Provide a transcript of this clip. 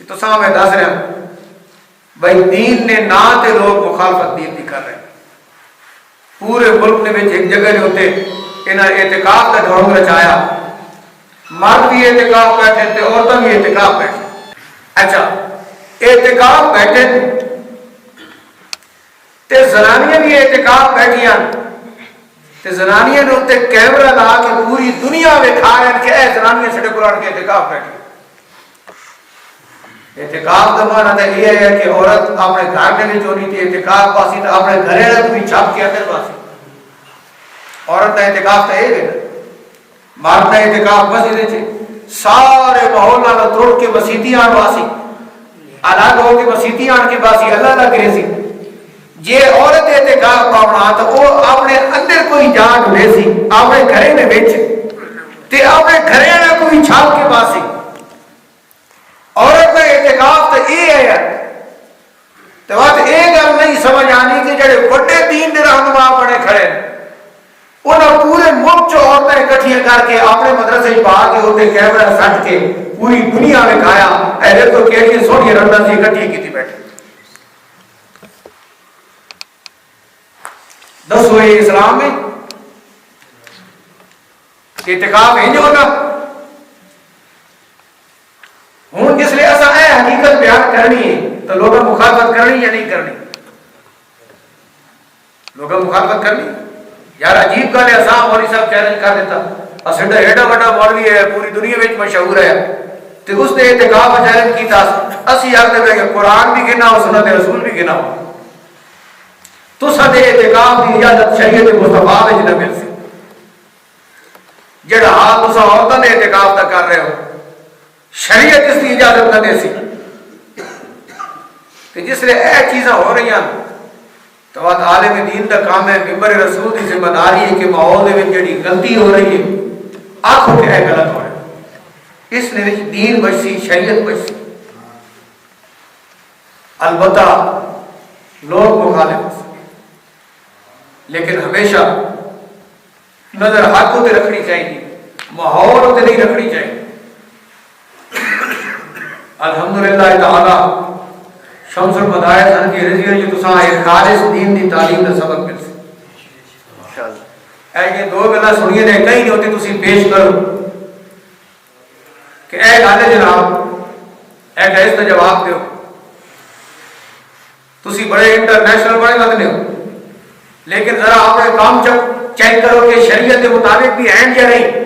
تو ساں میں دس رہا بھائی دین نے نہ تے لوگ مخالفت دین دی کر رہے ہیں. پورے ملک نے وچ ایک جگہ نے ہوتے انہاں اعتکاف کا ڈھونگ رچایا. مرد بھی اعتکاف بیٹھے تے عورتیں بھی اعتکاف بیٹھے. اچھا اعتکاف بیٹھے تے زنانیاں بھی اعتکاف بیٹھیاں تے زنانیاں نے اتنے کیمرہ لا کے پوری دنیا میں کھا رہے ہیں کہ اے زنانیاں سڑے قرآن کے اعتکاف بیٹھی. اعتکاف کا معنی تو یہ ہے کہ عورت اپنے گھر کے بھی چونی تھی اعتکاف پاسی تو اپنے گھر کو بھی چھپ کے اندر پاسی. عورت کا اعتکاف تو یہ ہے. مرد کا اعتکاف مسجد سے سارے ماحول نال توڑ کے مسیتی آن واسی الگ ہو کے مسیتی آن کے باسی اللہ اللہ کرے سی. جے عورت اعتکاف پاؤنا تو وہ اپنے اندر کوئی جان ویسی اپنے گھرے میں بیچ تے اپنے گھرے میں کوئی چھاپ کے باسی. عورت کا اعتکاف تو یہ ہے تو بات یہ گل نہیں سمجھ آنی کہ جڑے بڑے دین دے رہنما بنے کھڑے انہوں پورے ملک چ عورتیں اکٹھیاں کر کے اپنے مدرسے پا کے ہوتے کیمرہ سٹ کے پوری دنیا میں کھایا اے دیکھو کیڑی سونی رنگاں سے اکٹھی کیتی بیٹھے. دسو یہ اسلام میں اعتکاف ہے جو نا. ہوں جس لیے ایسا ہے حقیقت بیان کرنی ہے تو لوگوں مخالفت کرنی یا نہیں کرنی. لوگوں مخالفت کرنی یار عجیب گل ہے. اساں مولوی صاحب چیلنج کر دیتا اساں ایڈا بڑا مولوی ہے پوری دنیا میں مشہور ہے تے اس نے اعتکاف چیلنج کیتا اسی آخر دے کہ قرآن بھی گنا ہو سنت رسول بھی گنا ہو تو سدے اعتکاف کی اجازت شریعت مصطفیٰ میں نہ مل سی. جڑا حال تساں عورتاں نے اعتکاف دا کر رہے ہو شریعت اس کی اجازت نہ دے سی. کہ جس لئے اے چیزاں ہو رہی ہیں تو بات عالم دین کا کام ہے ممبر رسول کی ذمہ داری ہے کہ ماحول میں جڑی غلطی ہو رہی ہے آنکھوں کے اے غلط ہو رہا ہے. اس نے دین بچ سی شریعت بچ سی. البتہ لوگ مخالف ہو لیکن ہمیشہ نظر حق ہوتے رکھنی چاہیے ماحول ہوتے نہیں رکھنی چاہیے. الحمدللہ تعالی شمس المدارس ان کی رضی ہے جو تساں ایک خالص دین دی تعلیم کا سبق مل سی. اے یہ دو گلاں سنیے نے کہیں نہیں ہوتی تسی پیش کرو کہ اے گل جناب اے اس کا جواب دیو. تسی بڑے انٹرنیشنل بڑے لگنے ہو لیکن ذرا اپنے کام چیک کرو کہ شریعت کے مطابق بھی ہیں یا نہیں.